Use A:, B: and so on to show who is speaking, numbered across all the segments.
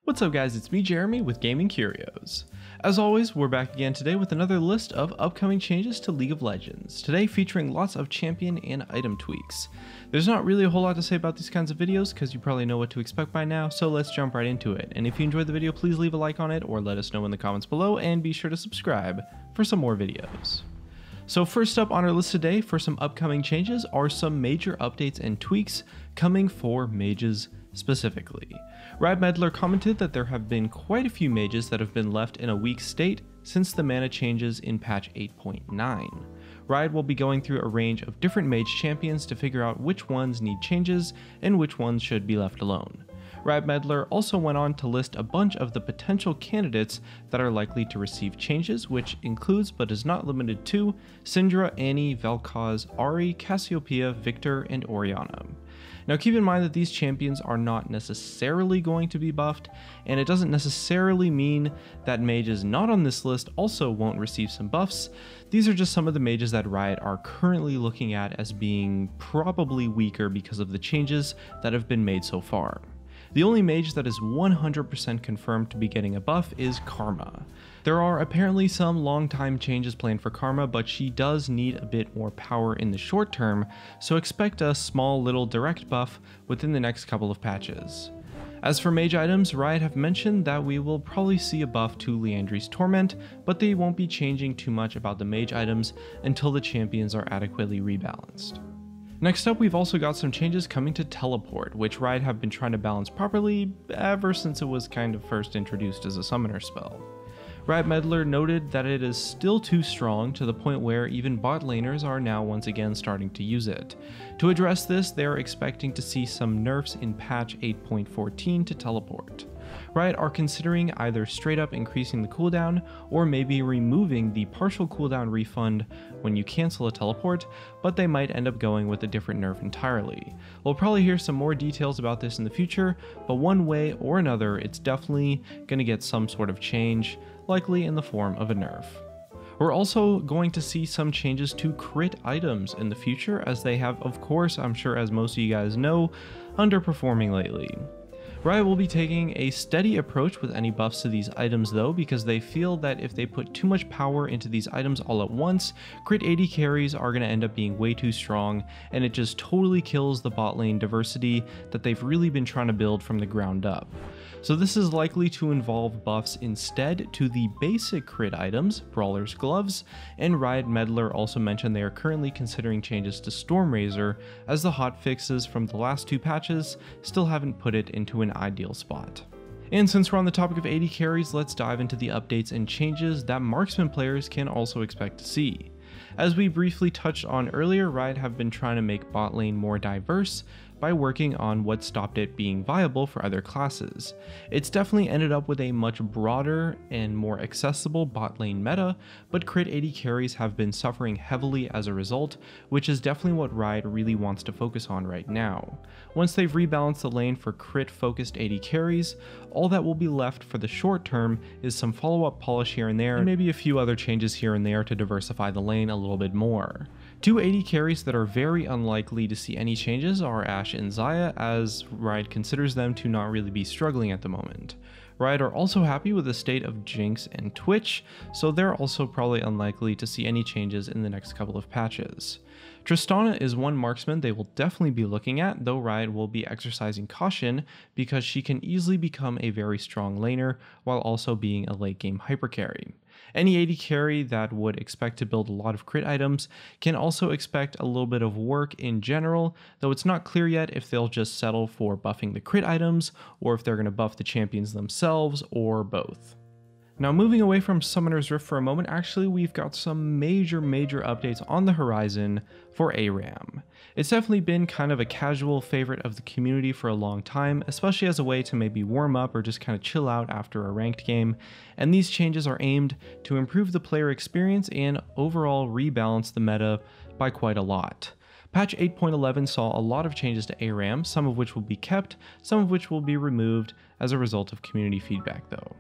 A: What's up guys, it's me Jeremy with Gaming Curios. As always, we're back again today with another list of upcoming changes to League of Legends, today featuring lots of champion and item tweaks. There's not really a whole lot to say about these kinds of videos because you probably know what to expect by now, so let's jump right into it. And if you enjoyed the video, please leave a like on it or let us know in the comments below, and be sure to subscribe for some more videos. So first up on our list today for some upcoming changes are some major updates and tweaks coming for mages specifically. Rad Meddler commented that there have been quite a few mages that have been left in a weak state since the mana changes in patch 8.9. Riot will be going through a range of different mage champions to figure out which ones need changes and which ones should be left alone. Rad Meddler also went on to list a bunch of the potential candidates that are likely to receive changes, which includes but is not limited to Syndra, Annie, Vel'Koz, Ahri, Cassiopeia, Victor, and Orianna. Now keep in mind that these champions are not necessarily going to be buffed, and it doesn't necessarily mean that mages not on this list also won't receive some buffs. These are just some of the mages that Riot are currently looking at as being probably weaker because of the changes that have been made so far. The only mage that is 100% confirmed to be getting a buff is Karma. There are apparently some long-time changes planned for Karma, but she does need a bit more power in the short term, so expect a small little direct buff within the next couple of patches. As for mage items, Riot have mentioned that we will probably see a buff to Liandry's Torment, but they won't be changing too much about the mage items until the champions are adequately rebalanced. Next up, we've also got some changes coming to Teleport, which Riot have been trying to balance properly ever since it was kind of first introduced as a summoner spell. Rad Meddler noted that it is still too strong to the point where even bot laners are now once again starting to use it. To address this, they are expecting to see some nerfs in patch 8.14 to Teleport. Riot are considering either straight up increasing the cooldown or maybe removing the partial cooldown refund when you cancel a teleport, but they might end up going with a different nerf entirely. We'll probably hear some more details about this in the future, but one way or another it's definitely going to get some sort of change, likely in the form of a nerf. We're also going to see some changes to crit items in the future, as they have, of course, I'm sure as most of you guys know, underperforming lately. Riot will be taking a steady approach with any buffs to these items though, because they feel that if they put too much power into these items all at once, crit 80 carries are going to end up being way too strong, and it just totally kills the bot lane diversity that they've really been trying to build from the ground up. So this is likely to involve buffs instead to the basic crit items, Brawler's Gloves, and Riot Meddler also mentioned they are currently considering changes to Stormrazor, as the hotfixes from the last two patches still haven't put it into an ideal spot. And since we're on the topic of 80 carries, let's dive into the updates and changes that marksman players can also expect to see. As we briefly touched on earlier, Riot have been trying to make bot lane more diverse by working on what stopped it being viable for other classes. It's definitely ended up with a much broader and more accessible bot lane meta, but crit 80 carries have been suffering heavily as a result, which is definitely what Riot really wants to focus on right now. Once they've rebalanced the lane for crit focused 80 carries, all that will be left for the short term is some follow-up polish here and there, and maybe a few other changes here and there to diversify the lane a little bit more. Two 80 carries that are very unlikely to see any changes are Ashe and Xayah, as Riot considers them to not really be struggling at the moment. Riot are also happy with the state of Jinx and Twitch, so they're also probably unlikely to see any changes in the next couple of patches. Tristana is one marksman they will definitely be looking at, though Riot will be exercising caution because she can easily become a very strong laner while also being a late game hypercarry. Any 80 carry that would expect to build a lot of crit items can also expect a little bit of work in general, though it's not clear yet if they'll just settle for buffing the crit items or if they're going to buff the champions themselves or both. Now moving away from Summoner's Rift for a moment, actually we've got some major updates on the horizon for ARAM. It's definitely been kind of a casual favorite of the community for a long time, especially as a way to maybe warm up or just kind of chill out after a ranked game, and these changes are aimed to improve the player experience and overall rebalance the meta by quite a lot. Patch 8.11 saw a lot of changes to ARAM, some of which will be kept, some of which will be removed as a result of community feedback though.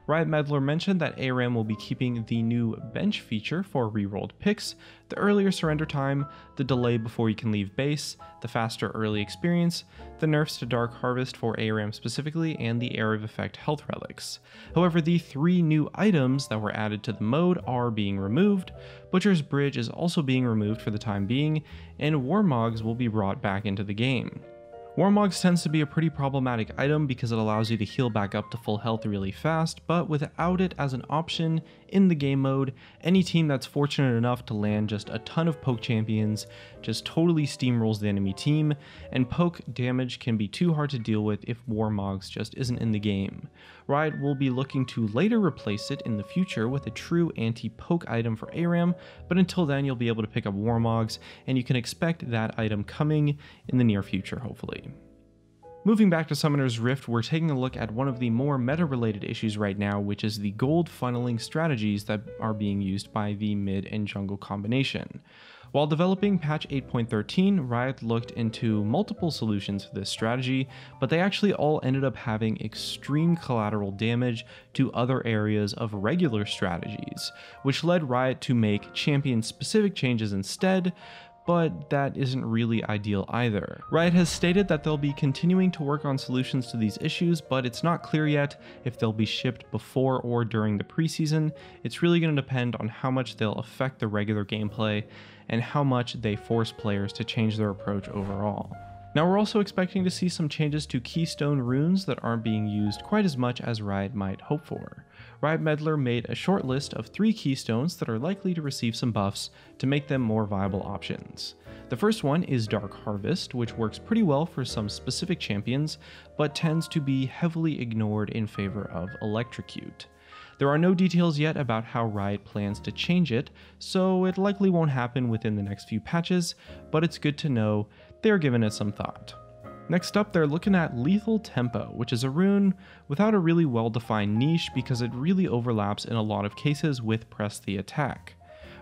A: Riot Meddler mentioned that ARAM will be keeping the new bench feature for rerolled picks, the earlier surrender time, the delay before you can leave base, the faster early experience, the nerfs to Dark Harvest for ARAM specifically, and the Area of Effect health relics. However, the 3 new items that were added to the mode are being removed. Butcher's Bridge is also being removed for the time being, and Warmogs will be brought back into the game. Warmogs tends to be a pretty problematic item because it allows you to heal back up to full health really fast, but without it as an option in the game mode, any team that's fortunate enough to land just a ton of poke champions just totally steamrolls the enemy team, and poke damage can be too hard to deal with if Warmogs just isn't in the game. Riot will be looking to later replace it in the future with a true anti-poke item for ARAM, but until then you'll be able to pick up Warmogs, and you can expect that item coming in the near future hopefully. Moving back to Summoner's Rift, we're taking a look at one of the more meta-related issues right now, which is the gold funneling strategies that are being used by the mid and jungle combination. While developing patch 8.13, Riot looked into multiple solutions for this strategy, but they actually all ended up having extreme collateral damage to other areas of regular strategies, which led Riot to make champion-specific changes instead, but that isn't really ideal either. Riot has stated that they'll be continuing to work on solutions to these issues, but it's not clear yet if they'll be shipped before or during the preseason. It's really going to depend on how much they'll affect the regular gameplay and how much they force players to change their approach overall. Now we're also expecting to see some changes to Keystone Runes that aren't being used quite as much as Riot might hope for. Riot Meddler made a short list of 3 keystones that are likely to receive some buffs to make them more viable options. The first one is Dark Harvest, which works pretty well for some specific champions, but tends to be heavily ignored in favor of Electrocute. There are no details yet about how Riot plans to change it, so it likely won't happen within the next few patches, but it's good to know they're giving it some thought. Next up, they're looking at Lethal Tempo, which is a rune without a really well-defined niche because it really overlaps in a lot of cases with Press the Attack.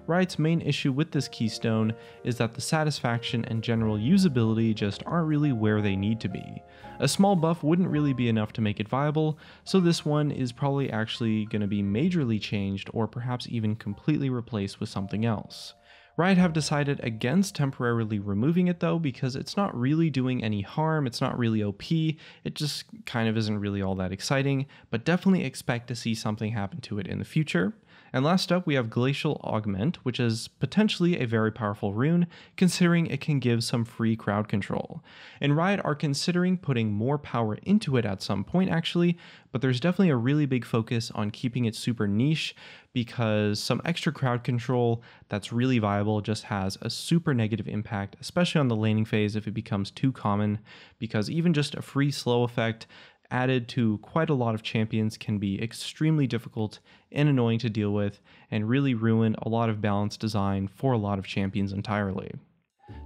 A: Riot's main issue with this keystone is that the satisfaction and general usability just aren't really where they need to be. A small buff wouldn't really be enough to make it viable, so this one is probably actually going to be majorly changed or perhaps even completely replaced with something else. Riot have decided against temporarily removing it though because it's not really doing any harm, it's not really OP, it just kind of isn't really all that exciting, but definitely expect to see something happen to it in the future. And last up we have Glacial Augment, which is potentially a very powerful rune considering it can give some free crowd control. And Riot are considering putting more power into it at some point actually, but there's definitely a really big focus on keeping it super niche because some extra crowd control that's really viable just has a super negative impact, especially on the laning phase if it becomes too common, because even just a free slow effect added to quite a lot of champions can be extremely difficult and annoying to deal with and really ruin a lot of balanced design for a lot of champions entirely.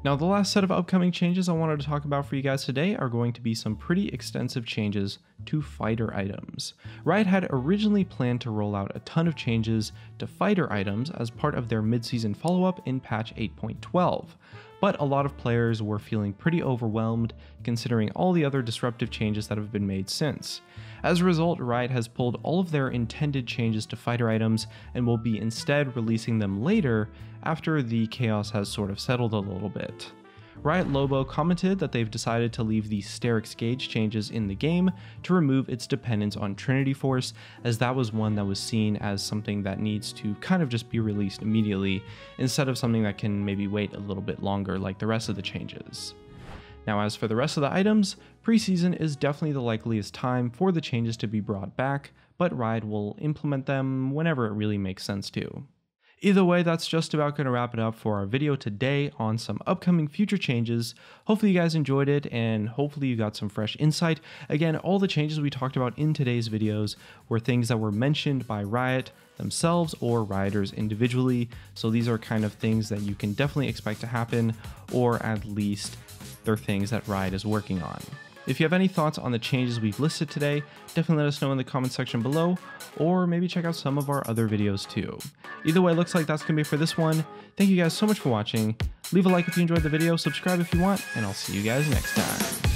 A: Now the last set of upcoming changes I wanted to talk about for you guys today are going to be some pretty extensive changes to fighter items. Riot had originally planned to roll out a ton of changes to fighter items as part of their mid-season follow-up in patch 8.12. But a lot of players were feeling pretty overwhelmed considering all the other disruptive changes that have been made since. As a result, Riot has pulled all of their intended changes to fighter items and will be instead releasing them later after the chaos has sort of settled a little bit. Riot Lobo commented that they've decided to leave the Sterix Gauge changes in the game to remove its dependence on Trinity Force, as that was one that was seen as something that needs to kind of just be released immediately, instead of something that can maybe wait a little bit longer like the rest of the changes. Now as for the rest of the items, preseason is definitely the likeliest time for the changes to be brought back, but Riot will implement them whenever it really makes sense to. Either way, that's just about going to wrap it up for our video today on some upcoming future changes. Hopefully you guys enjoyed it and hopefully you got some fresh insight. Again, all the changes we talked about in today's videos were things that were mentioned by Riot themselves or Rioters individually. So these are kind of things that you can definitely expect to happen, or at least they're things that Riot is working on. If you have any thoughts on the changes we've listed today, definitely let us know in the comment section below, or maybe check out some of our other videos too. Either way, it looks like that's going to be it for this one. Thank you guys so much for watching. Leave a like if you enjoyed the video, subscribe if you want, and I'll see you guys next time.